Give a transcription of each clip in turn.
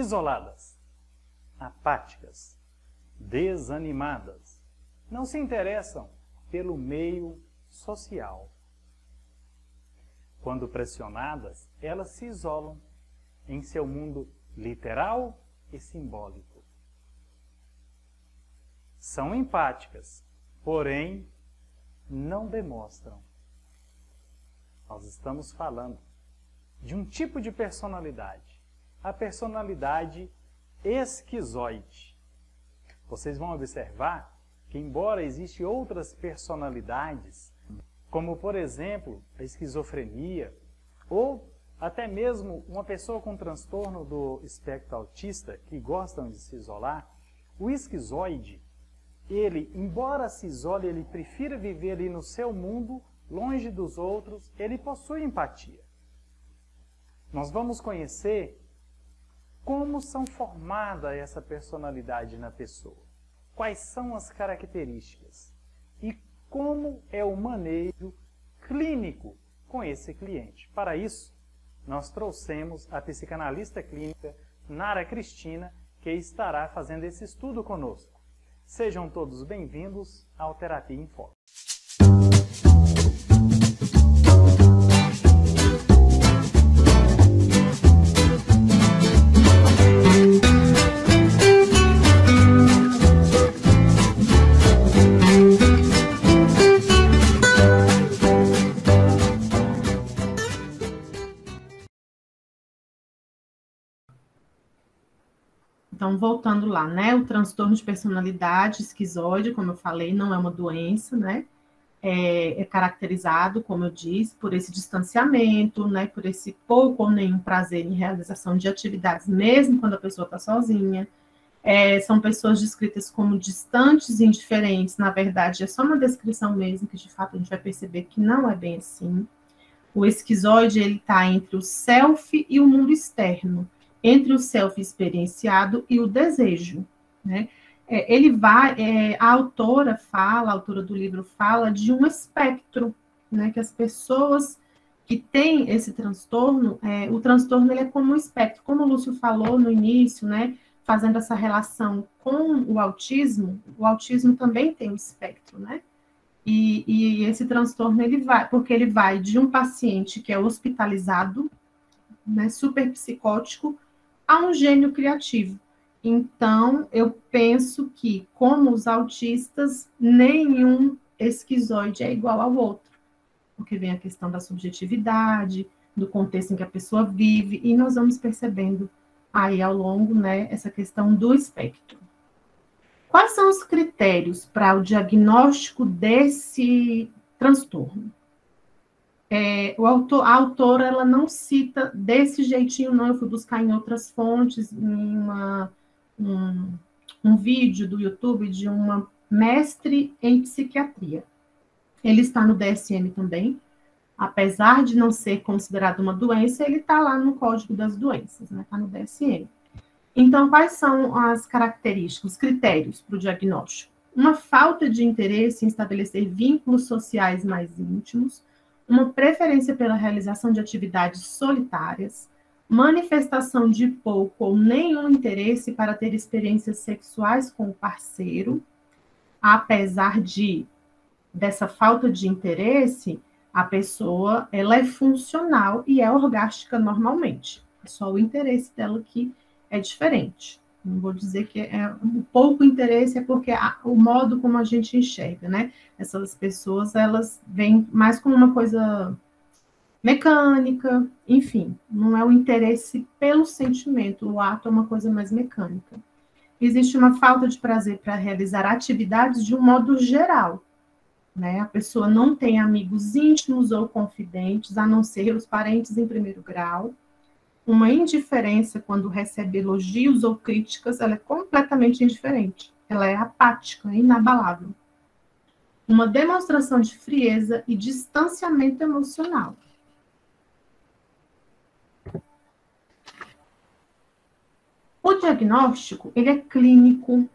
isoladas, apáticas, desanimadas, não se interessam pelo meio social. Quando pressionadas, elas se isolam em seu mundo literal e simbólico. São empáticas, porém não demonstram. Nós estamos falando de um tipo de personalidade, a personalidade esquizoide. Vocês vão observar que, embora existem outras personalidades, como, por exemplo, a esquizofrenia, ou até mesmo uma pessoa com transtorno do espectro autista, que gostam de se isolar, o esquizoide, ele, embora se isole, ele prefira viver ali no seu mundo, longe dos outros, ele possui empatia. Nós vamos conhecer como são formada essa personalidade na pessoa, quais são as características e como é o manejo clínico com esse cliente. Para isso, nós trouxemos a psicanalista clínica Nara Cristina, que estará fazendo esse estudo conosco. Sejam todos bem-vindos ao Terapia em Foco. Então, voltando lá, né? O transtorno de personalidade esquizoide, como eu falei, não é uma doença, né? É caracterizado, como eu disse, por esse distanciamento, né? Por esse pouco ou nenhum prazer em realização de atividades, mesmo quando a pessoa está sozinha. São pessoas descritas como distantes e indiferentes. Na verdade, é só uma descrição mesmo, que de fato a gente vai perceber que não é bem assim. O esquizoide, ele está entre o self e o mundo externo, entre o self experienciado e o desejo, né? A autora do livro fala de um espectro, né? Que as pessoas que têm esse transtorno, o transtorno ele é como um espectro, como o Lúcio falou no início, né? Fazendo essa relação com o autismo também tem um espectro, né? E esse transtorno porque ele vai de um paciente que é hospitalizado, né, super psicótico, a um gênio criativo. Então, eu penso que, como os autistas, nenhum esquizoide é igual ao outro, porque vem a questão da subjetividade, do contexto em que a pessoa vive, e nós vamos percebendo aí ao longo, né, essa questão do espectro. Quais são os critérios para o diagnóstico desse transtorno? A autora ela não cita desse jeitinho, não. Eu fui buscar em outras fontes, em um vídeo do YouTube de uma mestre em psiquiatria. Ele está no DSM também, apesar de não ser considerado uma doença, ele está lá no Código das Doenças, né? Está no DSM. Então, quais são as características, os critérios para o diagnóstico? Uma falta de interesse em estabelecer vínculos sociais mais íntimos, uma preferência pela realização de atividades solitárias, manifestação de pouco ou nenhum interesse para ter experiências sexuais com o parceiro, apesar dessa falta de interesse, a pessoa ela é funcional e é orgástica normalmente. É só o interesse dela que é diferente. Não vou dizer que o pouco interesse é porque o modo como a gente enxerga, né? Essas pessoas, elas vêm mais como uma coisa mecânica, enfim, não é o interesse pelo sentimento, o ato é uma coisa mais mecânica. Existe uma falta de prazer para realizar atividades de um modo geral, né? A pessoa não tem amigos íntimos ou confidentes, a não ser os parentes em primeiro grau. Uma indiferença quando recebe elogios ou críticas, ela é completamente indiferente. Ela é apática, inabalável. Uma demonstração de frieza e distanciamento emocional. O diagnóstico, ele é clínico,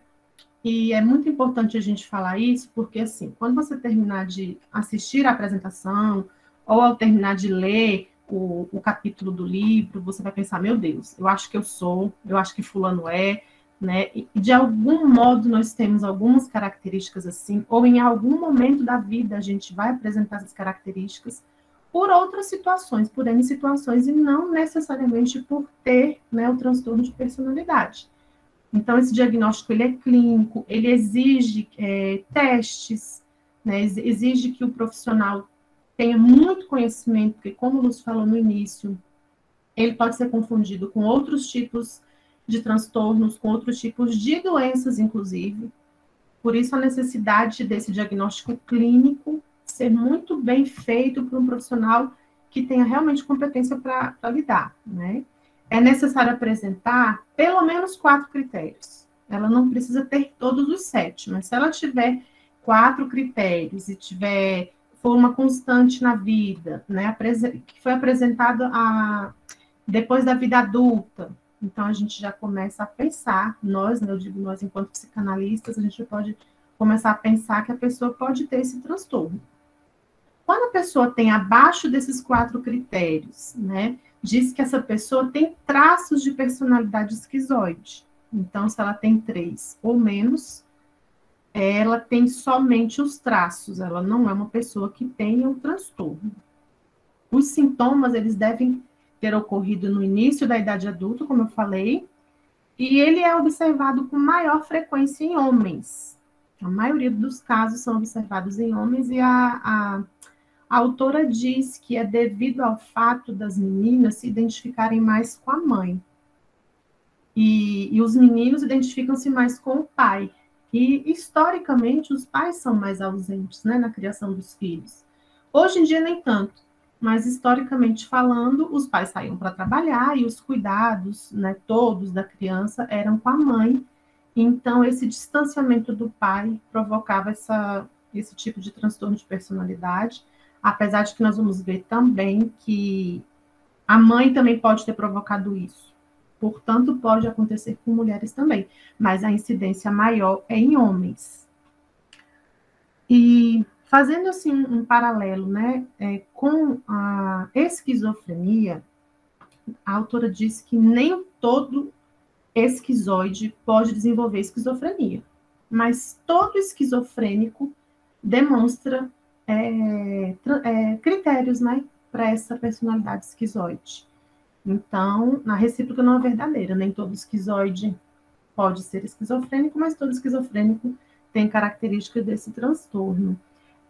e é muito importante a gente falar isso, porque, assim, quando você terminar de assistir a apresentação, ou ao terminar de ler o capítulo do livro, você vai pensar, meu Deus, eu acho que eu sou, eu acho que fulano é, né? E de algum modo nós temos algumas características assim, ou em algum momento da vida a gente vai apresentar essas características por outras situações, por N situações, e não necessariamente por ter, né, o transtorno de personalidade. Então, esse diagnóstico ele é clínico, ele exige testes, né, exige que o profissional tenha muito conhecimento, porque, como o Lúcio falou no início, ele pode ser confundido com outros tipos de transtornos, com outros tipos de doenças, inclusive. Por isso, a necessidade desse diagnóstico clínico ser muito bem feito por um profissional que tenha realmente competência para lidar, né? É necessário apresentar pelo menos 4 critérios. Ela não precisa ter todos os 7, mas se ela tiver 4 critérios e for uma constante na vida, né, que foi apresentado depois da vida adulta, então a gente já começa a pensar, nós, né, eu digo nós enquanto psicanalistas, a gente pode começar a pensar que a pessoa pode ter esse transtorno. Quando a pessoa tem abaixo desses 4 critérios, né, diz que essa pessoa tem traços de personalidade esquizoide. Então, se ela tem 3 ou menos, ela tem somente os traços, ela não é uma pessoa que tenha o transtorno. Os sintomas, eles devem ter ocorrido no início da idade adulta, como eu falei, e ele é observado com maior frequência em homens. A maioria dos casos são observados em homens, e a autora diz que é devido ao fato das meninas se identificarem mais com a mãe. E os meninos identificam-se mais com o pai. E, historicamente, os pais são mais ausentes, né, na criação dos filhos. Hoje em dia, nem tanto. Mas, historicamente falando, os pais saíam para trabalhar e os cuidados, né, todos da criança eram com a mãe. Então, esse distanciamento do pai provocava esse tipo de transtorno de personalidade, apesar de que nós vamos ver também que a mãe também pode ter provocado isso. Portanto, pode acontecer com mulheres também, mas a incidência maior é em homens. E fazendo assim um paralelo, né, com a esquizofrenia, a autora diz que nem todo esquizoide pode desenvolver esquizofrenia, mas todo esquizofrênico demonstra critérios, né, para essa personalidade esquizoide. Então, a recíproca não é verdadeira, nem todo esquizoide pode ser esquizofrênico, mas todo esquizofrênico tem característica desse transtorno.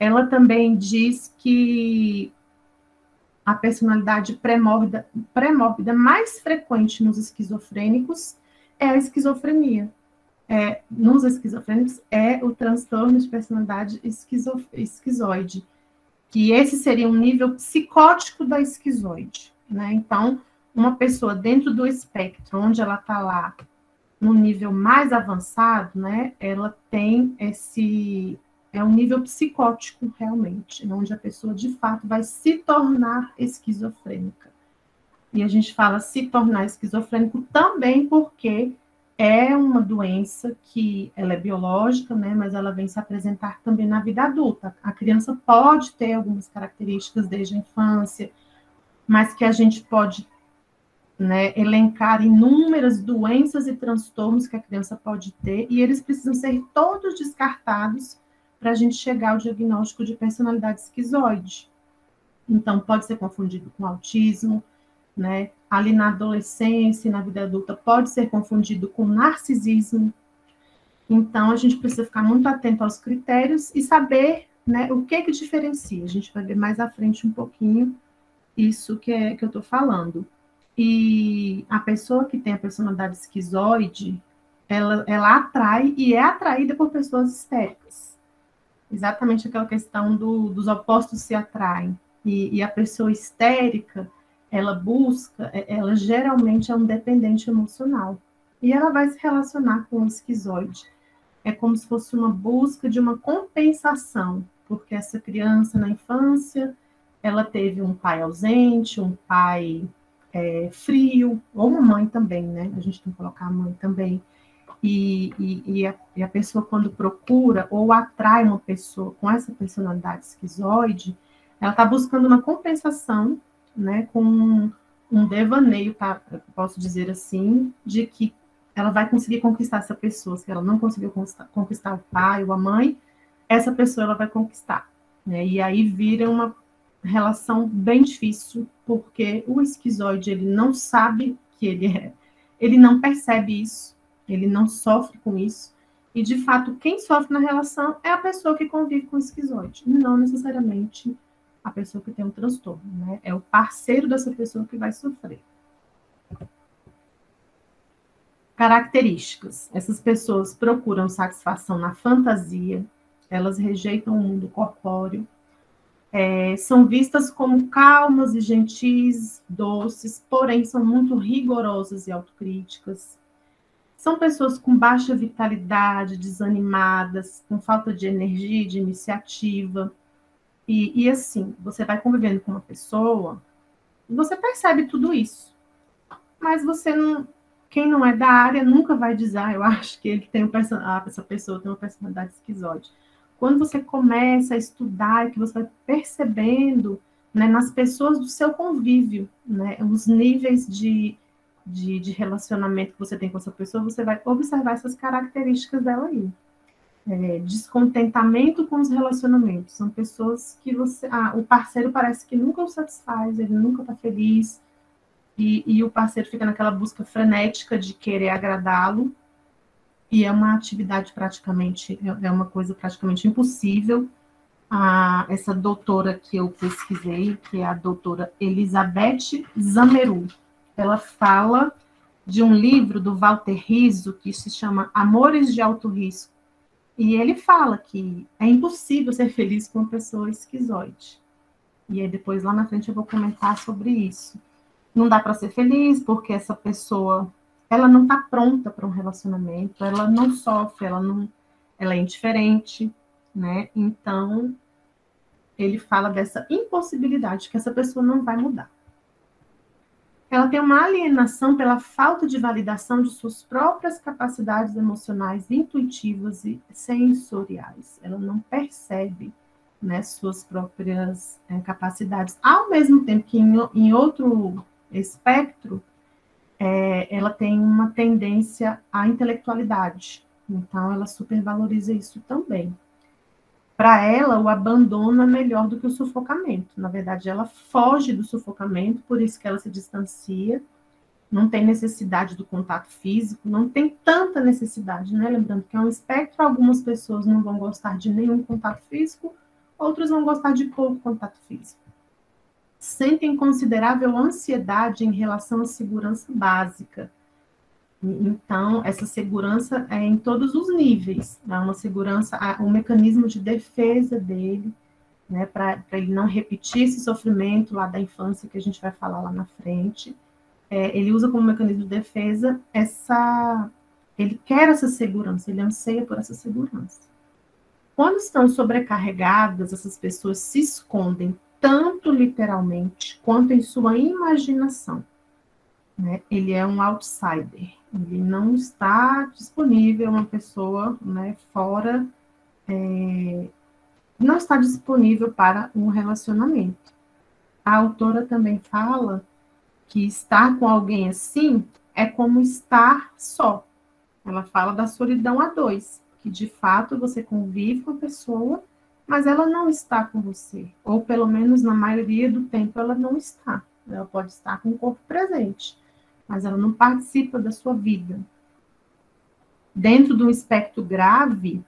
Ela também diz que a personalidade pré-mórbida mais frequente nos esquizofrênicos é a esquizofrenia. Nos esquizofrênicos é o transtorno de personalidade esquizoide, que esse seria um nível psicótico da esquizoide, né? Então, uma pessoa dentro do espectro, onde ela está lá no nível mais avançado, né, ela tem é um nível psicótico, realmente, onde a pessoa, de fato, vai se tornar esquizofrênica. E a gente fala se tornar esquizofrênico também porque é uma doença que ela é biológica, né, mas ela vem se apresentar também na vida adulta. A criança pode ter algumas características desde a infância, mas que a gente pode, né, elencar inúmeras doenças e transtornos que a criança pode ter, e eles precisam ser todos descartados para a gente chegar ao diagnóstico de personalidade esquizoide. Então, pode ser confundido com autismo, né? Ali na adolescência e na vida adulta pode ser confundido com narcisismo. Então, a gente precisa ficar muito atento aos critérios e saber, né, o que diferencia. A gente vai ver mais à frente um pouquinho isso que eu estou falando. E a pessoa que tem a personalidade esquizoide, ela atrai e é atraída por pessoas histéricas. Exatamente aquela questão dos opostos se atraem. E a pessoa histérica, ela geralmente é um dependente emocional. E ela vai se relacionar com o esquizoide. É como se fosse uma busca de uma compensação, porque essa criança na infância, ela teve um pai ausente, um pai frio, ou uma mãe também, né? A gente tem que colocar a mãe também. E a pessoa, quando procura ou atrai uma pessoa com essa personalidade esquizoide, ela está buscando uma compensação né, com um devaneio, tá, posso dizer assim, de que ela vai conseguir conquistar essa pessoa. Se ela não conseguiu conquistar o pai ou a mãe, essa pessoa ela vai conquistar, né? E aí vira uma relação bem difícil, porque o esquizoide, ele não sabe que ele não percebe isso, ele não sofre com isso, e de fato quem sofre na relação é a pessoa que convive com o esquizoide, não necessariamente a pessoa que tem um transtorno, né? É o parceiro dessa pessoa que vai sofrer. Características. Essas pessoas procuram satisfação na fantasia, elas rejeitam o mundo corpóreo, são vistas como calmas e gentis, doces, porém são muito rigorosas e autocríticas. São pessoas com baixa vitalidade, desanimadas, com falta de energia e de iniciativa. E assim, você vai convivendo com uma pessoa, você percebe tudo isso, mas você não... Quem não é da área nunca vai dizer, eu acho que ele tem essa pessoa tem uma personalidade esquizoide. Quando você começa a estudar, que você vai percebendo, né, nas pessoas do seu convívio, né, os níveis de relacionamento que você tem com essa pessoa, você vai observar essas características dela aí. Descontentamento com os relacionamentos. São pessoas que o parceiro parece que nunca o satisfaz, ele nunca está feliz, e o parceiro fica naquela busca frenética de querer agradá-lo, e é uma atividade praticamente, é uma coisa praticamente impossível. Essa doutora que eu pesquisei, que é a doutora Elizabeth Zameru, ela fala de um livro do Walter Rizzo, que se chama Amores de Alto Risco, e ele fala que é impossível ser feliz com uma pessoa esquizoide. E aí depois, lá na frente, eu vou comentar sobre isso. Não dá para ser feliz porque essa pessoa, ela não está pronta para um relacionamento, ela não sofre, ela é indiferente, né? Então, ele fala dessa impossibilidade, que essa pessoa não vai mudar. Ela tem uma alienação pela falta de validação de suas próprias capacidades emocionais, intuitivas e sensoriais. Ela não percebe, né, suas próprias capacidades. Ao mesmo tempo que em outro espectro, ela tem uma tendência à intelectualidade. Então, ela supervaloriza isso também. Para ela, o abandono é melhor do que o sufocamento. Na verdade, ela foge do sufocamento, por isso que ela se distancia. Não tem necessidade do contato físico, não tem tanta necessidade, né? Lembrando que é um espectro, algumas pessoas não vão gostar de nenhum contato físico, outros vão gostar de pouco contato físico. Sentem considerável ansiedade em relação à segurança básica. Então, essa segurança é em todos os níveis. É uma segurança, um mecanismo de defesa dele, né, para ele não repetir esse sofrimento lá da infância, que a gente vai falar lá na frente. Ele usa como mecanismo de defesa ele quer essa segurança, ele anseia por essa segurança. Quando estão sobrecarregadas, essas pessoas se escondem tanto literalmente quanto em sua imaginação, né? Ele é um outsider, ele não está disponível, uma pessoa, né, fora, não está disponível para um relacionamento. A autora também fala que estar com alguém assim é como estar só. Ela fala da solidão a dois, que de fato você convive com a pessoa, mas ela não está com você, ou pelo menos na maioria do tempo ela não está. Ela pode estar com o corpo presente, mas ela não participa da sua vida. Dentro de um espectro grave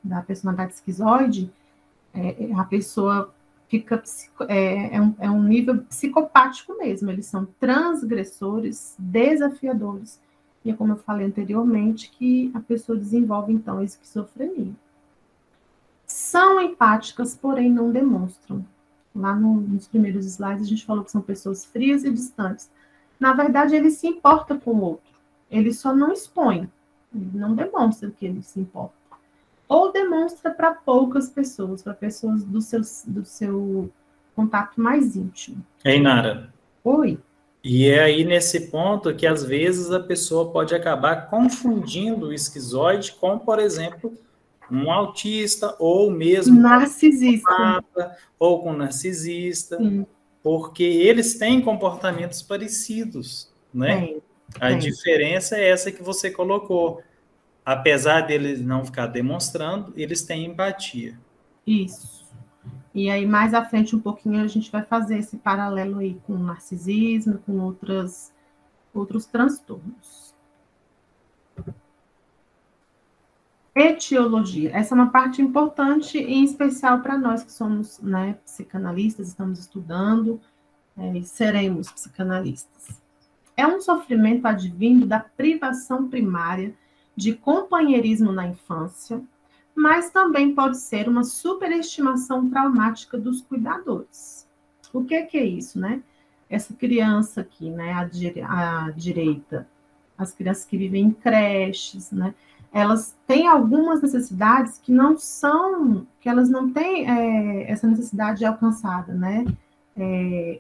da personalidade esquizoide, a pessoa fica um nível psicopático mesmo. Eles são transgressores, desafiadores. E é como eu falei anteriormente, que a pessoa desenvolve então a esquizofrenia. São empáticas, porém não demonstram. Lá nos primeiros slides a gente falou que são pessoas frias e distantes. Na verdade, ele se importa com o outro. Ele só não expõe. Ele não demonstra que ele se importa. Ou demonstra para poucas pessoas, para pessoas do seu contato mais íntimo. Ei, Nara. Oi. E é aí nesse ponto que, às vezes, a pessoa pode acabar confundindo o esquizoide com, por exemplo, um autista, ou mesmo narcisista, ou com narcisista. Sim. porque eles têm comportamentos parecidos, né? A diferença é essa que você colocou. Apesar deles não ficar demonstrando, eles têm empatia. Isso. E aí, mais à frente, um pouquinho, a gente vai fazer esse paralelo aí com o narcisismo, com outros transtornos. Etiologia. Essa é uma parte importante, em especial para nós que somos, né, psicanalistas, estamos estudando e seremos psicanalistas. É um sofrimento advindo da privação primária de companheirismo na infância, mas também pode ser uma superestimação traumática dos cuidadores. O que é isso, né? Essa criança aqui, né, à direita, as crianças que vivem em creches, né, elas têm algumas necessidades que elas não têm essa necessidade alcançada, né,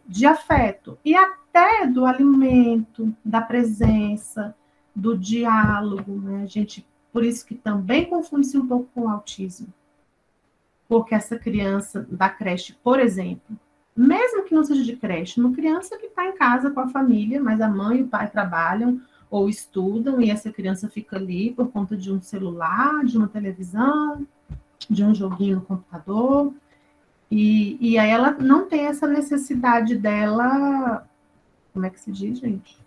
de afeto, e até do alimento, da presença, do diálogo, né, por isso que também confunde-se um pouco com o autismo. Porque essa criança da creche, por exemplo, mesmo que não seja de creche, uma criança que está em casa com a família, mas a mãe e o pai trabalham ou estudam, e essa criança fica ali por conta de um celular, de uma televisão, de um joguinho no computador, e aí ela não tem essa necessidade dela, como é que se diz, gente?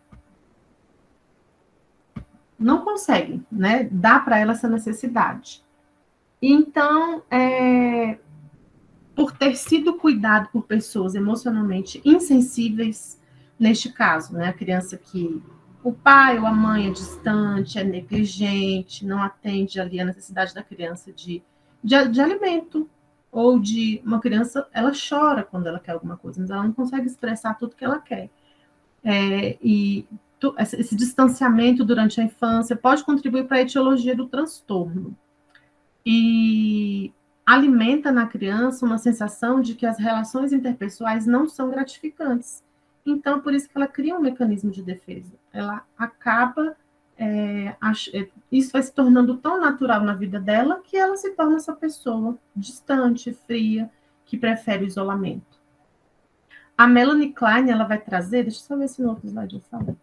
Não consegue, né, dar para ela essa necessidade. Então, por ter sido cuidado por pessoas emocionalmente insensíveis, neste caso, né, a criança que o pai ou a mãe é distante, é negligente, não atende ali a necessidade da criança de alimento, ou de uma criança, ela chora quando ela quer alguma coisa, mas ela não consegue expressar tudo que ela quer. Esse distanciamento durante a infância pode contribuir para a etiologia do transtorno. E alimenta na criança uma sensação de que as relações interpessoais não são gratificantes. Então, por isso que ela cria um mecanismo de defesa. Ela acaba... isso vai se tornando tão natural na vida dela que ela se torna essa pessoa distante, fria, que prefere o isolamento. A Melanie Klein, ela vai trazer... Deixa eu só ver se no outro slide eu falo.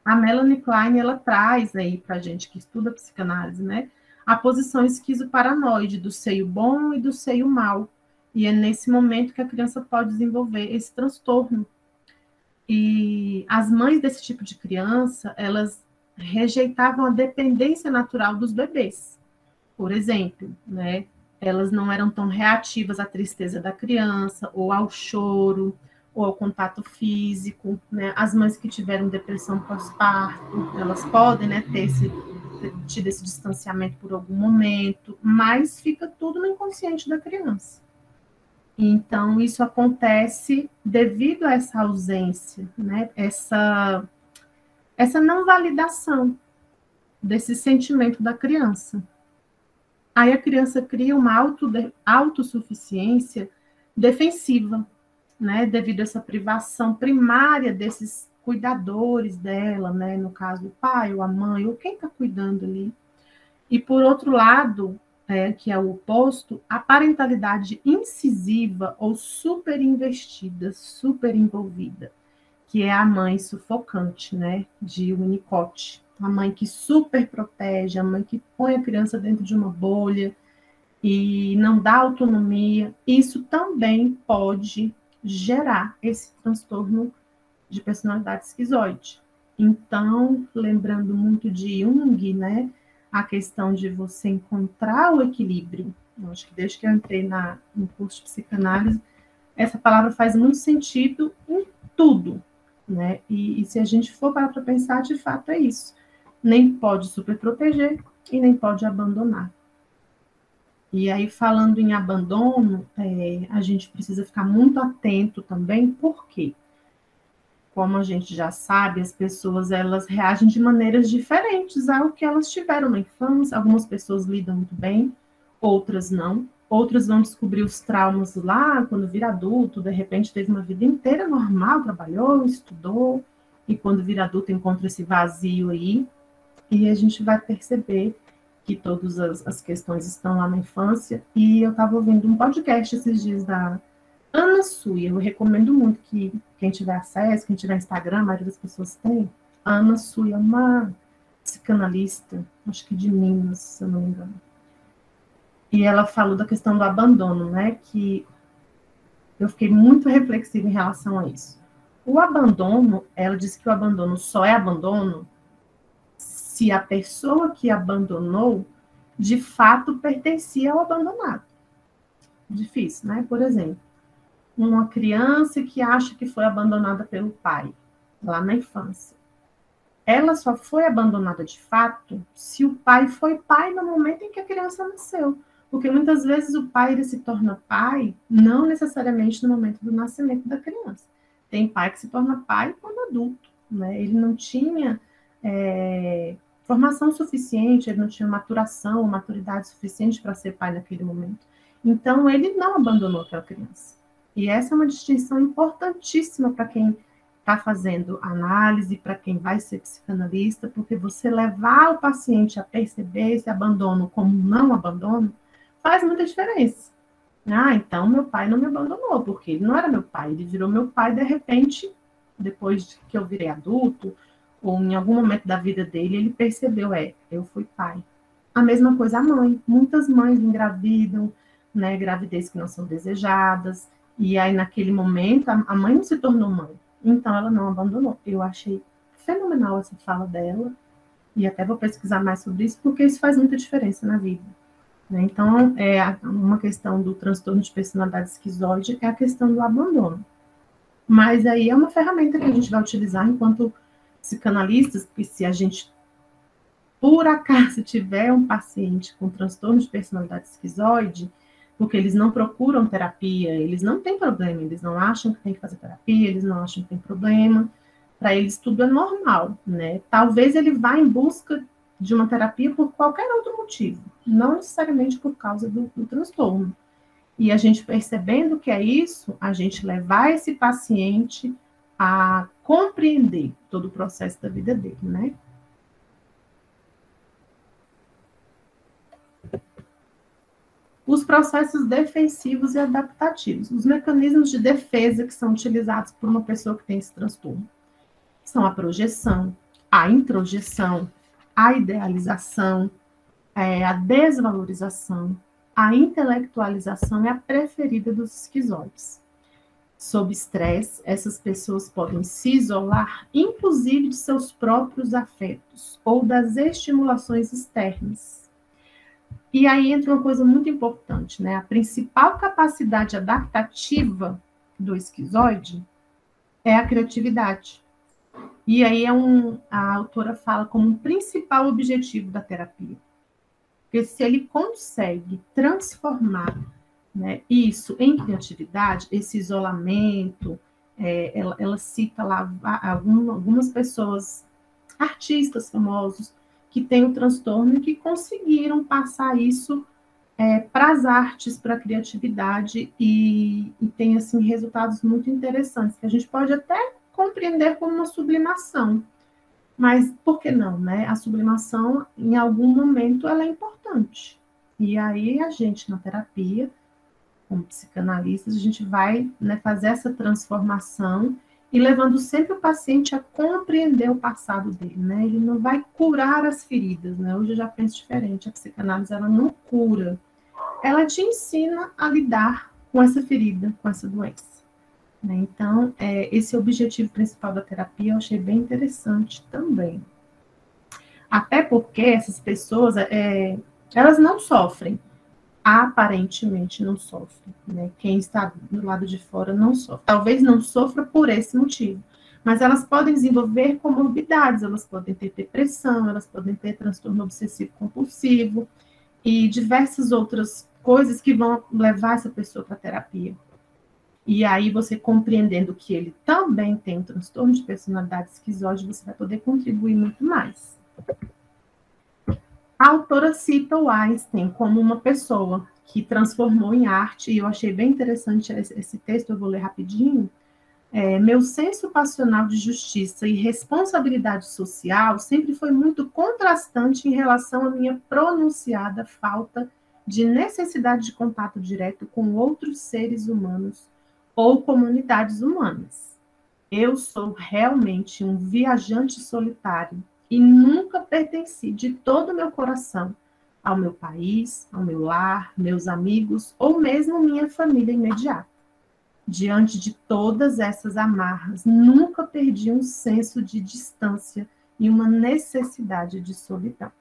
A Melanie Klein, ela traz aí para a gente que estuda psicanálise, né, a posição esquizoparanoide do seio bom e do seio mau. E é nesse momento que a criança pode desenvolver esse transtorno. E as mães desse tipo de criança, elas rejeitavam a dependência natural dos bebês. Por exemplo, né, elas não eram tão reativas à tristeza da criança, ou ao choro, ou ao contato físico, né? As mães que tiveram depressão pós-parto, elas podem, né, ter tido esse distanciamento por algum momento, mas fica tudo no inconsciente da criança. Então, isso acontece devido a essa ausência, né? Essa não validação desse sentimento da criança. Aí a criança cria uma autossuficiência defensiva, né, devido a essa privação primária desses cuidadores dela, né, no caso o pai ou a mãe, ou quem está cuidando ali. E por outro lado, que é o oposto, a parentalidade incisiva ou superinvestida, superenvolvida, que é a mãe sufocante, né, de Winnicott. A mãe que super protege, a mãe que põe a criança dentro de uma bolha e não dá autonomia. Isso também pode gerar esse transtorno de personalidade esquizoide. Então, lembrando muito de Jung, né, a questão de você encontrar o equilíbrio. Eu acho que desde que eu entrei no curso de psicanálise, essa palavra faz muito sentido em tudo, né? E se a gente for para pensar, de fato é isso. Nem pode superproteger e nem pode abandonar. E aí, falando em abandono, a gente precisa ficar muito atento também, porque, como a gente já sabe, as pessoas elas reagem de maneiras diferentes ao que elas tiveram na infância. Algumas pessoas lidam muito bem, outras não. Outras vão descobrir os traumas lá, quando vira adulto, de repente teve uma vida inteira normal, trabalhou, estudou, e quando vira adulto encontra esse vazio aí, e a gente vai perceber que todas as questões estão lá na infância. E eu estava ouvindo um podcast esses dias da Ana Sui, eu recomendo muito que quem tiver acesso, quem tiver Instagram, a maioria das pessoas tem. Ana Sui é uma psicanalista, acho que de Minas, se eu não me engano. E ela falou da questão do abandono, né? Que eu fiquei muito reflexiva em relação a isso. O abandono, ela disse que o abandono só é abandono se a pessoa que abandonou, de fato, pertencia ao abandonado. Difícil, né? Por exemplo, uma criança que acha que foi abandonada pelo pai, lá na infância. Ela só foi abandonada de fato se o pai foi pai no momento em que a criança nasceu. Porque muitas vezes o pai ele se torna pai não necessariamente no momento do nascimento da criança. Tem pai que se torna pai quando adulto, né? Ele não tinha formação suficiente, ele não tinha maturação, maturidade suficiente para ser pai naquele momento. Então, ele não abandonou aquela criança. E essa é uma distinção importantíssima para quem está fazendo análise, para quem vai ser psicanalista, porque você levar o paciente a perceber esse abandono como não abandono faz muita diferença. Ah, então meu pai não me abandonou, porque ele não era meu pai, ele virou meu pai de repente, depois que eu virei adulto, ou em algum momento da vida dele, ele percebeu, eu fui pai. A mesma coisa a mãe. Muitas mães engravidam, né, gravidez que não são desejadas, e aí naquele momento a mãe não se tornou mãe, então ela não abandonou. Eu achei fenomenal essa fala dela, e até vou pesquisar mais sobre isso, porque isso faz muita diferença na vida. Né? Então, uma questão do transtorno de personalidade esquizoide é a questão do abandono. Mas aí é uma ferramenta que a gente vai utilizar enquanto psicanalistas, porque se a gente, por acaso, tiver um paciente com transtorno de personalidade esquizoide, porque eles não procuram terapia, eles não têm problema, eles não acham que tem que fazer terapia, eles não acham que tem problema, para eles tudo é normal, né? Talvez ele vá em busca de uma terapia por qualquer outro motivo, não necessariamente por causa do transtorno. E a gente percebendo que é isso, a gente levar esse paciente a compreender todo o processo da vida dele, né? Os processos defensivos e adaptativos, os mecanismos de defesa que são utilizados por uma pessoa que tem esse transtorno, são a projeção, a introjeção, a idealização, a desvalorização, a intelectualização é a preferida dos esquizoides. Sob estresse, essas pessoas podem se isolar, inclusive de seus próprios afetos ou das estimulações externas. E aí entra uma coisa muito importante, né? A principal capacidade adaptativa do esquizoide é a criatividade. E aí a autora fala como um principal objetivo da terapia. Porque se ele consegue transformar, né, isso em criatividade, esse isolamento, ela cita lá algumas pessoas, artistas famosos, que têm o transtorno e que conseguiram passar isso para as artes, para a criatividade, e tem assim, resultados muito interessantes, que a gente pode até compreender como uma sublimação. Mas por que não, né? A sublimação, em algum momento, ela é importante. E aí a gente, na terapia, como psicanalistas, a gente vai, né, fazer essa transformação e levando sempre o paciente a compreender o passado dele, né? Ele não vai curar as feridas, né? Hoje eu já penso diferente. A psicanálise, ela não cura. Ela te ensina a lidar com essa ferida, com essa doença. Então, esse é o objetivo principal da terapia, eu achei bem interessante também. Até porque essas pessoas, elas não sofrem, aparentemente não sofrem, né? Quem está do lado de fora não sofre. Talvez não sofra por esse motivo, mas elas podem desenvolver comorbidades, elas podem ter depressão, elas podem ter transtorno obsessivo-compulsivo e diversas outras coisas que vão levar essa pessoa para a terapia. E aí, você compreendendo que ele também tem um transtorno de personalidade esquizoide, você vai poder contribuir muito mais. A autora cita o Einstein como uma pessoa que transformou em arte, e eu achei bem interessante esse texto, eu vou ler rapidinho. Meu senso passional de justiça e responsabilidade social sempre foi muito contrastante em relação à minha pronunciada falta de necessidade de contato direto com outros seres humanos, ou comunidades humanas. Eu sou realmente um viajante solitário e nunca pertenci de todo o meu coração ao meu país, ao meu lar, meus amigos ou mesmo minha família imediata. Diante de todas essas amarras, nunca perdi um senso de distância e uma necessidade de solidão.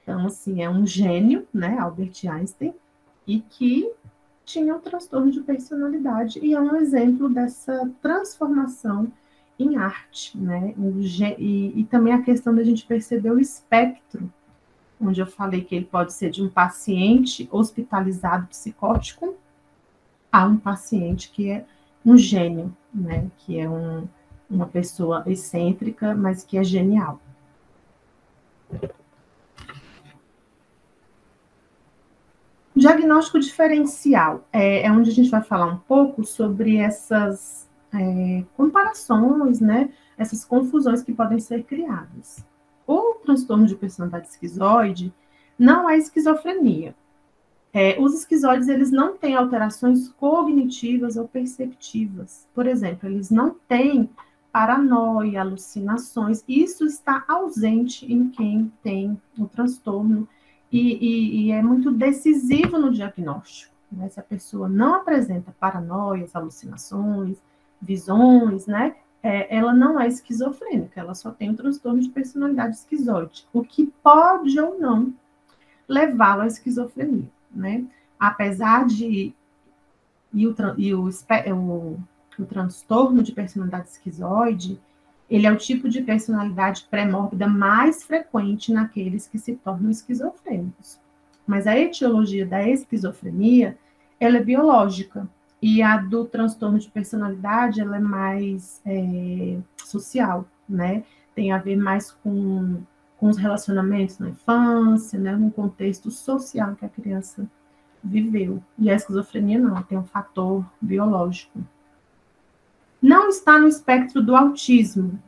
Então, assim, é um gênio, né, Albert Einstein, e que tinha um transtorno de personalidade e é um exemplo dessa transformação em arte, né? E também a questão da gente perceber o espectro, onde eu falei que ele pode ser de um paciente hospitalizado psicótico a um paciente que é um gênio, né? Que é uma pessoa excêntrica, mas que é genial. Diagnóstico diferencial é onde a gente vai falar um pouco sobre essas comparações, né? Essas confusões que podem ser criadas. O transtorno de personalidade esquizoide não é esquizofrenia. Os esquizoides, eles não têm alterações cognitivas ou perceptivas. Por exemplo, eles não têm paranoia, alucinações. Isso está ausente em quem tem o transtorno e é muito decisivo no diagnóstico. Né? Se a pessoa não apresenta paranoias, alucinações, visões, né? Ela não é esquizofrênica, ela só tem um transtorno de personalidade esquizoide, o que pode ou não levá-lo à esquizofrenia. Né? Apesar de o transtorno de personalidade esquizoide, ele é o tipo de personalidade pré-mórbida mais frequente naqueles que se tornam esquizofrênicos. Mas a etiologia da esquizofrenia, ela é biológica, e a do transtorno de personalidade, ela é mais social, né? Tem a ver mais com os relacionamentos na infância, né? Um contexto social que a criança viveu. E a esquizofrenia não, tem um fator biológico. Não está no espectro do autismo.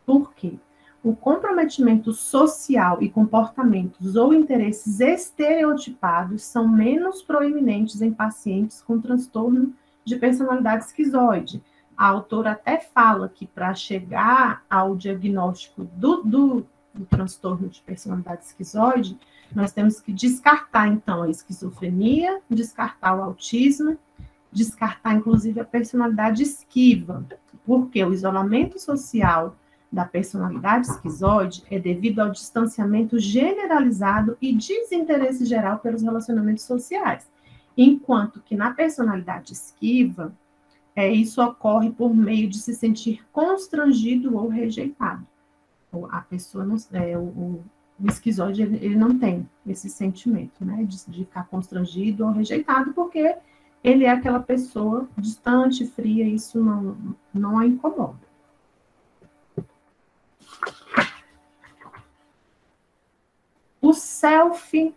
Por quê? O comprometimento social e comportamentos ou interesses estereotipados são menos proeminentes em pacientes com transtorno de personalidade esquizoide. A autora até fala que para chegar ao diagnóstico do transtorno de personalidade esquizoide, nós temos que descartar, então, a esquizofrenia, descartar o autismo, descartar, inclusive, a personalidade esquiva, porque o isolamento social da personalidade esquizoide é devido ao distanciamento generalizado e desinteresse geral pelos relacionamentos sociais, enquanto que na personalidade esquiva, isso ocorre por meio de se sentir constrangido ou rejeitado. A pessoa não, o esquizoide ele não tem esse sentimento, né, de ficar constrangido ou rejeitado, porque ele é aquela pessoa distante, fria, isso não a incomoda. O self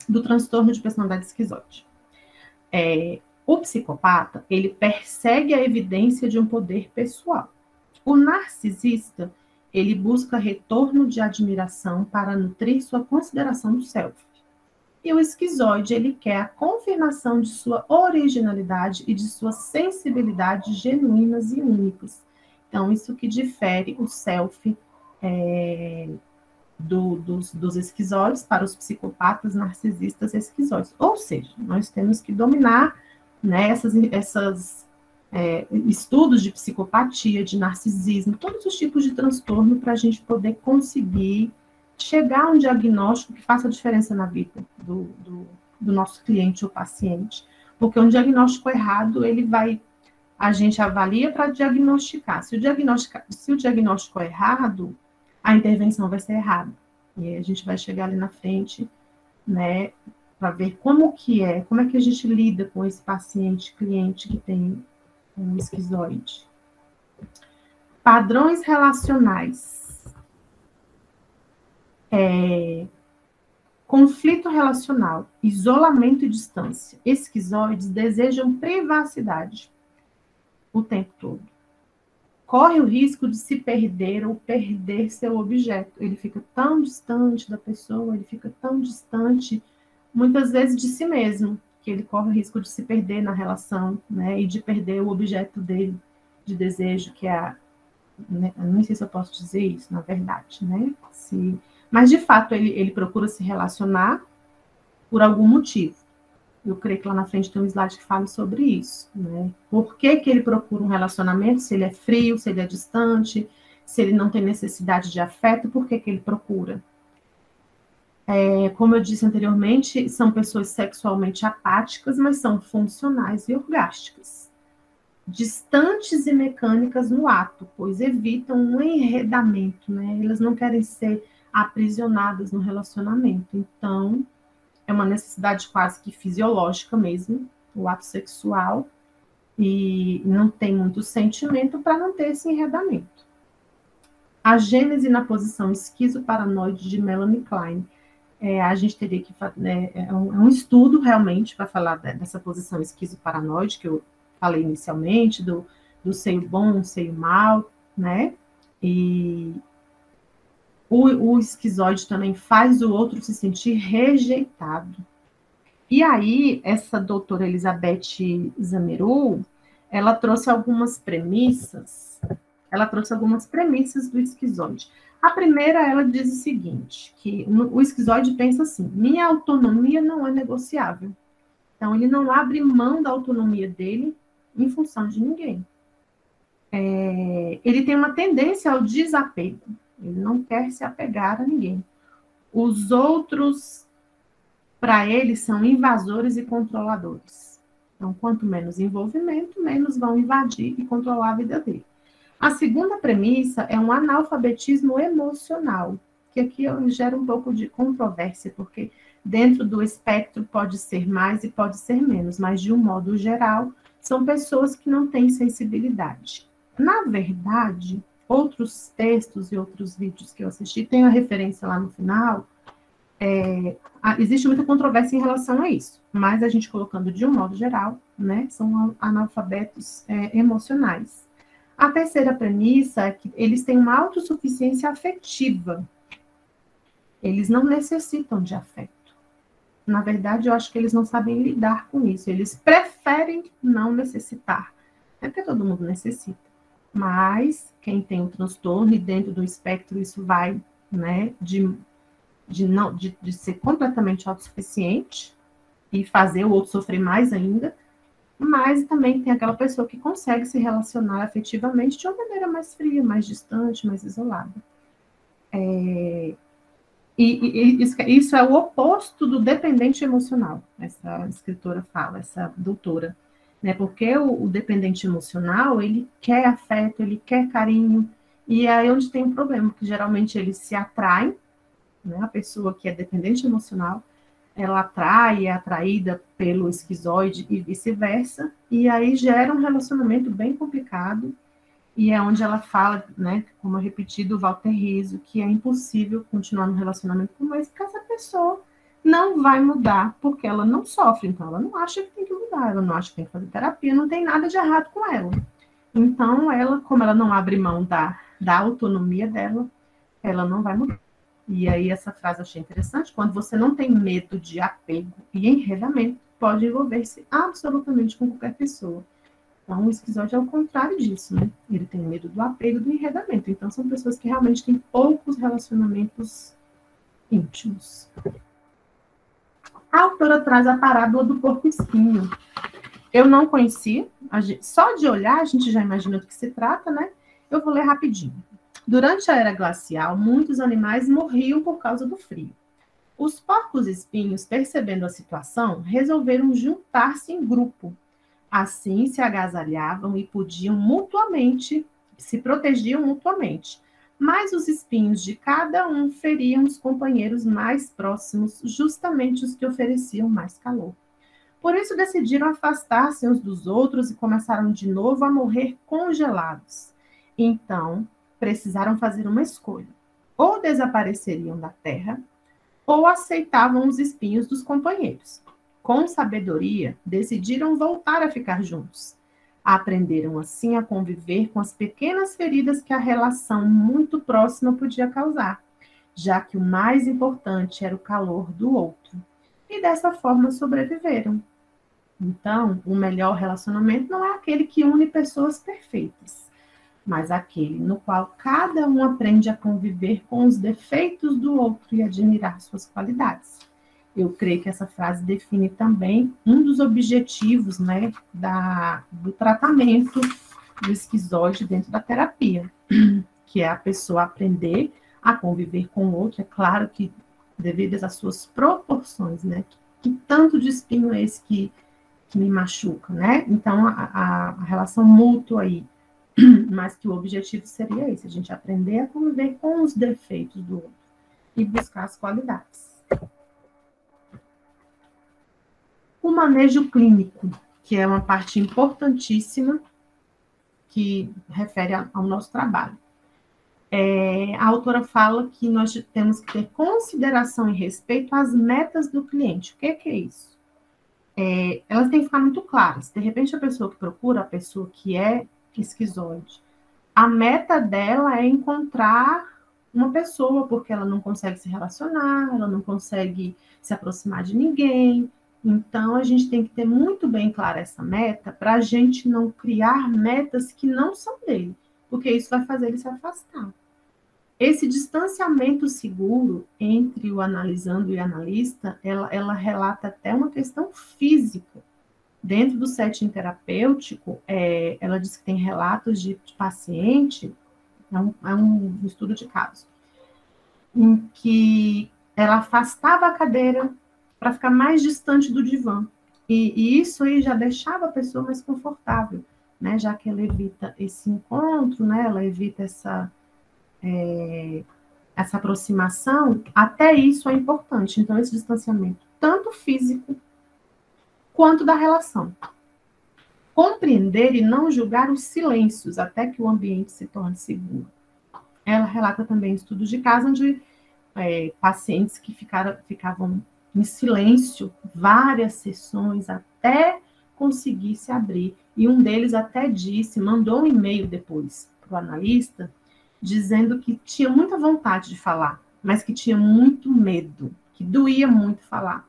do transtorno de personalidade esquizoide. O psicopata, ele persegue a evidência de um poder pessoal. O narcisista, ele busca retorno de admiração para nutrir sua consideração do self. E o esquizoide, ele quer a confirmação de sua originalidade e de suas sensibilidades genuínas e únicas. Então, isso que difere o self dos esquizoides para os psicopatas narcisistas esquizoides. Ou seja, nós temos que dominar, né, esses estudos de psicopatia, de narcisismo, todos os tipos de transtorno para a gente poder conseguir chegar a um diagnóstico que faça diferença na vida do nosso cliente ou paciente. Porque um diagnóstico errado, a gente avalia para diagnosticar. Se o diagnóstico é errado, a intervenção vai ser errada. E aí a gente vai chegar ali na frente, né, para ver como é que a gente lida com esse paciente, cliente que tem um esquizoide. Padrões relacionais. Conflito relacional, isolamento e distância. Esquizoides desejam privacidade o tempo todo. Corre o risco de se perder ou perder seu objeto. Ele fica tão distante da pessoa, ele fica tão distante, muitas vezes, de si mesmo. que ele corre o risco de se perder na relação, né, e de perder o objeto dele de desejo, que é né, não sei se eu posso dizer isso, na verdade, né, mas de fato ele procura se relacionar por algum motivo. Eu creio que lá na frente tem um slide que fala sobre isso, né? Por que que ele procura um relacionamento? Se ele é frio, se ele é distante, se ele não tem necessidade de afeto, por que que ele procura? Como eu disse anteriormente, são pessoas sexualmente apáticas, mas são funcionais e orgásticas. Distantes e mecânicas no ato, pois evitam um enredamento, né? Elas não querem ser aprisionadas no relacionamento. Então, é uma necessidade quase que fisiológica mesmo, o ato sexual, e não tem muito sentimento para não ter esse enredamento. A gênese na posição esquizoparanoide de Melanie Klein. A gente teria que fazer, né, é um estudo realmente para falar dessa posição esquizoparanoide, que eu falei inicialmente, do seio bom, seio mal, né? E o esquizoide também faz o outro se sentir rejeitado. E aí, essa doutora Elizabeth Zameru, ela trouxe algumas premissas do esquizoide. A primeira, ela diz o seguinte, que o esquizoide pensa assim, minha autonomia não é negociável. Então, ele não abre mão da autonomia dele em função de ninguém. Ele tem uma tendência ao desapego. Ele não quer se apegar a ninguém. Os outros, para ele, são invasores e controladores. Então, quanto menos envolvimento, menos vão invadir e controlar a vida dele. A segunda premissa é um analfabetismo emocional, que aqui gera um pouco de controvérsia, porque dentro do espectro pode ser mais e pode ser menos, mas de um modo geral, são pessoas que não têm sensibilidade. Na verdade, outros textos e outros vídeos que eu assisti, tem a referência lá no final, existe muita controvérsia em relação a isso, mas a gente colocando de um modo geral, né, são analfabetos emocionais. A terceira premissa é que eles têm uma autossuficiência afetiva. Eles não necessitam de afeto. Na verdade, eu acho que eles não sabem lidar com isso. Eles preferem não necessitar. É porque todo mundo necessita. Mas quem tem um transtorno e dentro do espectro isso vai, né, de ser completamente autossuficiente e fazer o outro sofrer mais ainda, mas também tem aquela pessoa que consegue se relacionar afetivamente de uma maneira mais fria, mais distante, mais isolada. Isso é o oposto do dependente emocional, essa escritora fala, essa doutora, né? Porque o dependente emocional, ele quer afeto, ele quer carinho, e é aí onde tem um problema, que geralmente eles se atraem, né? A pessoa que é dependente emocional, ela atrai, é atraída pelo esquizoide e vice-versa, e aí gera um relacionamento bem complicado, e é onde ela fala, né, como é repetido o Walter Rizzo, que é impossível continuar num relacionamento como esse, porque essa pessoa não vai mudar, porque ela não sofre, então ela não acha que tem que mudar, ela não acha que tem que fazer terapia, não tem nada de errado com ela. Então, ela, como ela não abre mão da autonomia dela, ela não vai mudar. E aí essa frase eu achei interessante, quando você não tem medo de apego e enredamento, pode envolver-se absolutamente com qualquer pessoa. Então, o esquizoide é o contrário disso, né? Ele tem medo do apego e do enredamento. Então, são pessoas que realmente têm poucos relacionamentos íntimos. A autora traz a parábola do porco-espinho. Eu não conhecia, só de olhar a gente já imagina do que se trata, né? Eu vou ler rapidinho. Durante a era glacial, muitos animais morriam por causa do frio. Os porcos-espinhos, percebendo a situação, resolveram juntar-se em grupo. Assim, se agasalhavam e se protegiam mutuamente. Mas os espinhos de cada um feriam os companheiros mais próximos, justamente os que ofereciam mais calor. Por isso decidiram afastar-se uns dos outros e começaram de novo a morrer congelados. Então, precisaram fazer uma escolha. Ou desapareceriam da terra, ou aceitavam os espinhos dos companheiros. Com sabedoria, decidiram voltar a ficar juntos. Aprenderam assim a conviver com as pequenas feridas que a relação muito próxima podia causar, já que o mais importante era o calor do outro. E dessa forma sobreviveram. Então, o melhor relacionamento não é aquele que une pessoas perfeitas, mas aquele no qual cada um aprende a conviver com os defeitos do outro e admirar suas qualidades. Eu creio que essa frase define também um dos objetivos, né, do tratamento do esquizoide dentro da terapia, que é a pessoa aprender a conviver com o outro, é claro que devido às suas proporções, né, que tanto de espinho é esse que me machuca, né? Então, a relação mútua aí, mas que o objetivo seria esse, a gente aprender a conviver com os defeitos do outro e buscar as qualidades. O manejo clínico, que é uma parte importantíssima que refere ao nosso trabalho. A autora fala que nós temos que ter consideração e respeito às metas do cliente. O que é isso? Elas têm que ficar muito claras. De repente, a pessoa que procura, a pessoa que é esquizoide, a meta dela é encontrar uma pessoa, porque ela não consegue se relacionar, ela não consegue se aproximar de ninguém. Então, a gente tem que ter muito bem clara essa meta para a gente não criar metas que não são dele, porque isso vai fazer ele se afastar. Esse distanciamento seguro entre o analisando e o analista, ela relata até uma questão física. Dentro do setting terapêutico, ela diz que tem relatos de paciente, é um estudo de caso, em que ela afastava a cadeira para ficar mais distante do divã. E isso aí já deixava a pessoa mais confortável, né? Já que ela evita esse encontro, né? Ela evita essa aproximação, até isso é importante. Então, esse distanciamento, tanto físico quanto da relação. Compreender e não julgar os silêncios, até que o ambiente se torne seguro. Ela relata também estudos de caso onde pacientes que ficavam em silêncio várias sessões até conseguir se abrir. E um deles até mandou um e-mail depois para o analista, dizendo que tinha muita vontade de falar, mas que tinha muito medo, que doía muito falar.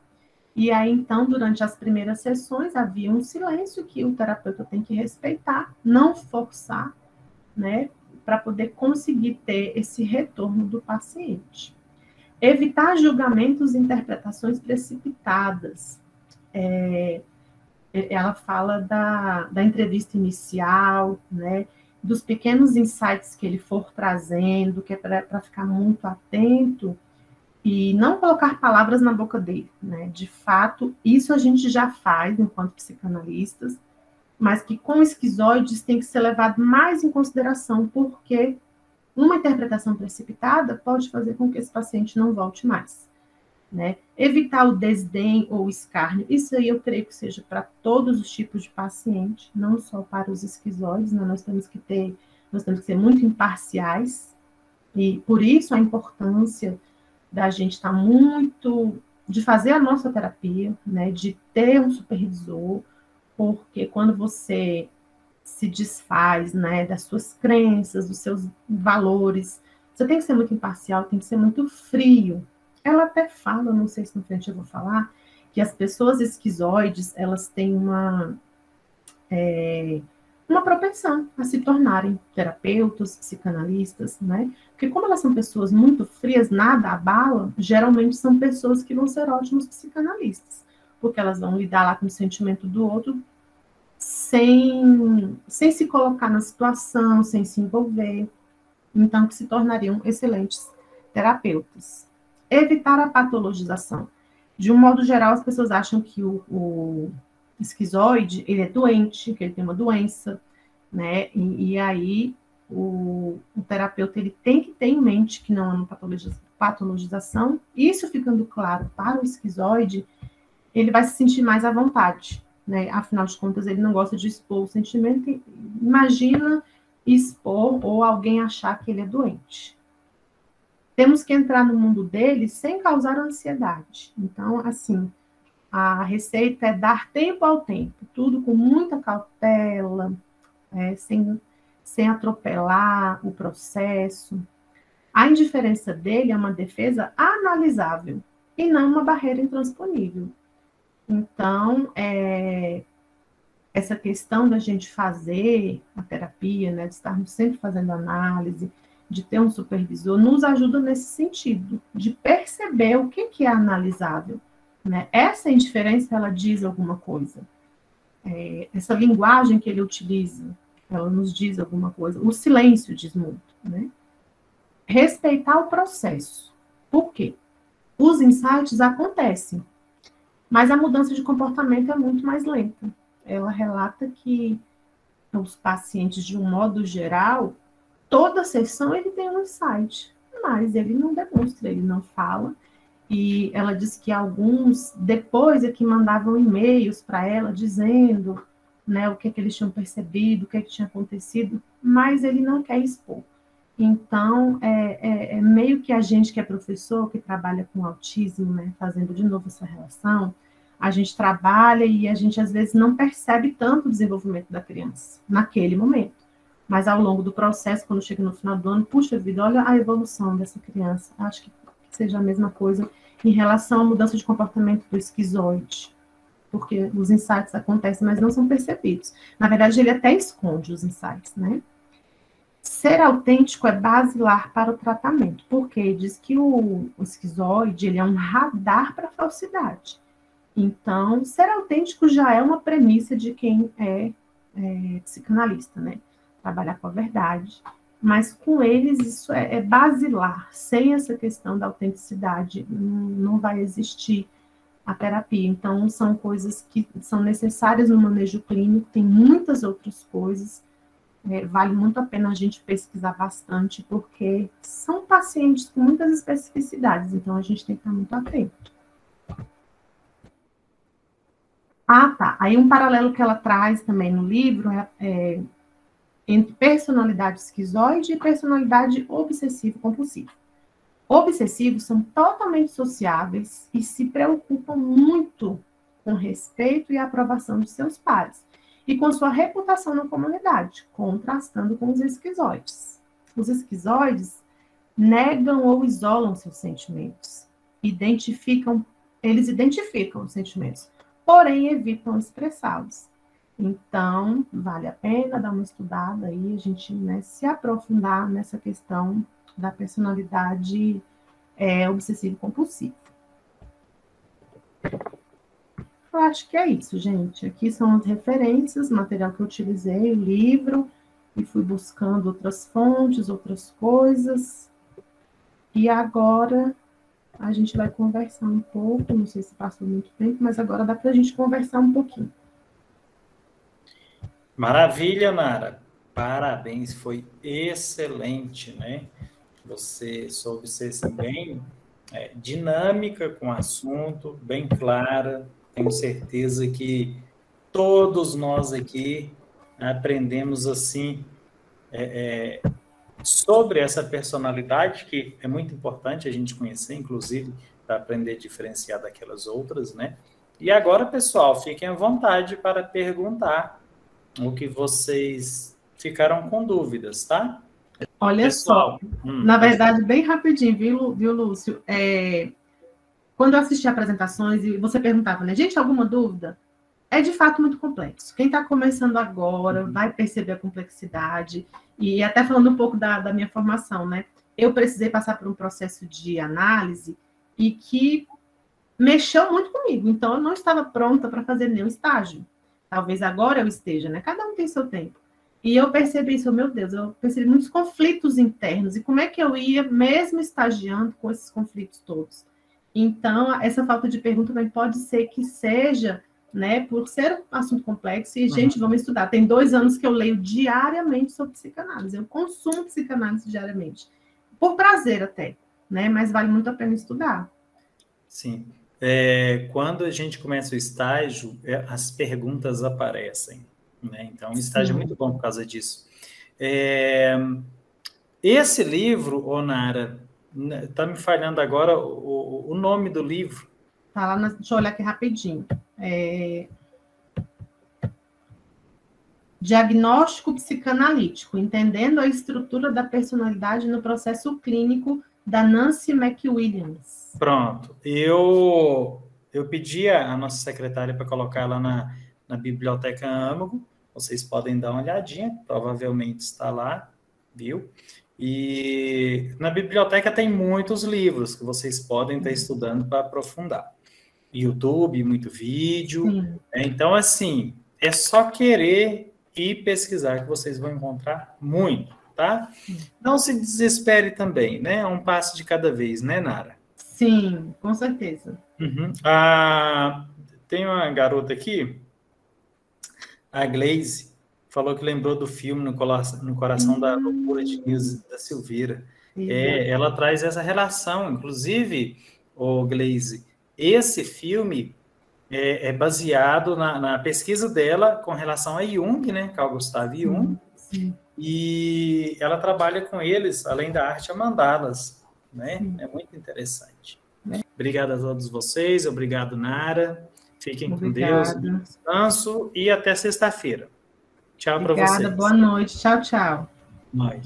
E aí, então, durante as primeiras sessões, havia um silêncio que o terapeuta tem que respeitar, não forçar, né, para poder conseguir ter esse retorno do paciente. Evitar julgamentos e interpretações precipitadas. Ela fala da entrevista inicial, né, dos pequenos insights que ele for trazendo, que é para ficar muito atento e não colocar palavras na boca dele, né? De fato, isso a gente já faz enquanto psicanalistas, mas que com esquizoides tem que ser levado mais em consideração, porque uma interpretação precipitada pode fazer com que esse paciente não volte mais, né? Evitar o desdém ou o escárnio, isso aí eu creio que seja para todos os tipos de paciente, não só para os esquizoides, né? Nós temos que ser muito imparciais, e por isso a importância da gente estar de fazer a nossa terapia, né? De ter um supervisor, porque quando você se desfaz, né, das suas crenças, dos seus valores, você tem que ser muito imparcial, tem que ser muito frio. Ela até fala, não sei se na frente eu vou falar, que as pessoas esquizoides, elas têm uma propensão a se tornarem terapeutas, psicanalistas, né? Porque como elas são pessoas muito frias, nada abala, geralmente são pessoas que vão ser ótimos psicanalistas, porque elas vão lidar lá com o sentimento do outro sem se colocar na situação, sem se envolver, então que se tornariam excelentes terapeutas. Evitar a patologização. De um modo geral, as pessoas acham que o esquizoide, ele é doente, que ele tem uma doença, né? E aí o terapeuta ele tem que ter em mente que não é uma patologização. Isso ficando claro para o esquizoide, ele vai se sentir mais à vontade, né? Afinal de contas, ele não gosta de expor o sentimento. Imagina expor ou alguém achar que ele é doente. Temos que entrar no mundo dele sem causar ansiedade. Então, assim, a receita é dar tempo ao tempo, tudo com muita cautela, sem atropelar o processo. A indiferença dele é uma defesa analisável e não uma barreira intransponível. Então, essa questão da gente fazer a terapia, né, de estarmos sempre fazendo análise, de ter um supervisor, nos ajuda nesse sentido, de perceber o que é analisável. Né? Essa indiferença, ela diz alguma coisa. Essa linguagem que ele utiliza, ela nos diz alguma coisa. O silêncio diz muito. Né? Respeitar o processo. Por quê? Os insights acontecem, mas a mudança de comportamento é muito mais lenta. Ela relata que os pacientes, de um modo geral, toda sessão ele tem um insight, mas ele não demonstra, ele não fala. E ela diz que alguns, depois é que mandavam e-mails para ela dizendo, né, o que eles tinham percebido, o que tinha acontecido, mas ele não quer expor. Então, é meio que a gente que é professor, que trabalha com autismo, né, fazendo de novo essa relação, a gente trabalha e a gente às vezes não percebe tanto o desenvolvimento da criança naquele momento. Mas ao longo do processo, quando chega no final do ano, puxa vida, olha a evolução dessa criança. Acho que seja a mesma coisa em relação à mudança de comportamento do esquizoide. Porque os insights acontecem, mas não são percebidos. Na verdade, ele até esconde os insights, né? Ser autêntico é basilar para o tratamento, porque diz que o esquizoide ele é um radar para a falsidade. Então, ser autêntico já é uma premissa de quem é psicanalista, né? Trabalhar com a verdade. Mas com eles isso é basilar. Sem essa questão da autenticidade, não vai existir a terapia. Então, são coisas que são necessárias no manejo clínico, tem muitas outras coisas. Vale muito a pena a gente pesquisar bastante, porque são pacientes com muitas especificidades, então a gente tem que estar muito atento. Tá. Aí um paralelo que ela traz também no livro entre personalidade esquizoide e personalidade obsessivo-compulsiva. Obsessivos são totalmente sociáveis e se preocupam muito com respeito e aprovação de seus pares e com sua reputação na comunidade, contrastando com os esquizoides. Os esquizoides negam ou isolam seus sentimentos, eles identificam os sentimentos, porém evitam expressá-los. Então, vale a pena dar uma estudada aí, a gente, né, se aprofundar nessa questão da personalidade obsessivo-compulsiva. Eu acho que é isso, gente. Aqui são as referências, material que eu utilizei, o livro, e fui buscando outras fontes, outras coisas. E agora a gente vai conversar um pouco, não sei se passou muito tempo, mas agora dá para a gente conversar um pouquinho. Maravilha, Nara. Parabéns, foi excelente, né? Você soube ser assim, bem dinâmica com o assunto, bem clara. Tenho certeza que todos nós aqui aprendemos assim sobre essa personalidade, que é muito importante a gente conhecer, inclusive, para aprender a diferenciar daquelas outras, né? E agora, pessoal, fiquem à vontade para perguntar o que vocês ficaram com dúvidas, tá? Olha pessoal, só, na verdade, bem rapidinho, viu, Lúcio? Quando eu assisti apresentações e você perguntava, né, gente, alguma dúvida? É de fato muito complexo. Quem está começando agora vai perceber a complexidade. E até falando um pouco da minha formação, né? Eu precisei passar por um processo de análise e que mexeu muito comigo. Então, eu não estava pronta para fazer nenhum estágio. Talvez agora eu esteja, né? Cada um tem seu tempo. E eu percebi isso, meu Deus, eu percebi muitos conflitos internos. E como é que eu ia, mesmo estagiando, com esses conflitos todos? Então, essa falta de pergunta também pode ser que seja, né, por ser um assunto complexo. E, gente, vamos estudar. Tem 2 anos que eu leio diariamente sobre psicanálise. Eu consumo psicanálise diariamente. Por prazer até, né? Mas vale muito a pena estudar. Sim. Quando a gente começa o estágio, as perguntas aparecem, né? Então, o estágio é muito bom por causa disso. Esse livro, Nara, está me falhando agora o nome do livro. Tá lá, deixa eu olhar aqui rapidinho. Diagnóstico psicanalítico, entendendo a estrutura da personalidade no processo clínico, da Nancy McWilliams. Pronto. Eu Eu pedi a nossa secretária para colocar ela na Biblioteca Âmago. Vocês podem dar uma olhadinha, provavelmente está lá, viu? E na biblioteca tem muitos livros que vocês podem estar estudando para aprofundar. YouTube, muito vídeo. Sim. Então, assim, é só querer e pesquisar que vocês vão encontrar muito, tá? Não se desespere também, né? É um passo de cada vez, né, Nara? Sim, com certeza. Uhum. Tem uma garota aqui, a Glaze, falou que lembrou do filme No Coração da Loucura, de Nilce da Silveira. Ela traz essa relação, inclusive, Glaze, esse filme é baseado na pesquisa dela com relação a Jung, né, Carl Gustav Jung, Sim. E ela trabalha com eles, além da arte, a mandalas, né? É muito interessante. Obrigado a todos vocês, obrigado, Nara. Fiquem com Deus, bom descanso e até sexta-feira. Tchau para vocês. Obrigada, boa noite. Tchau, tchau. Bye.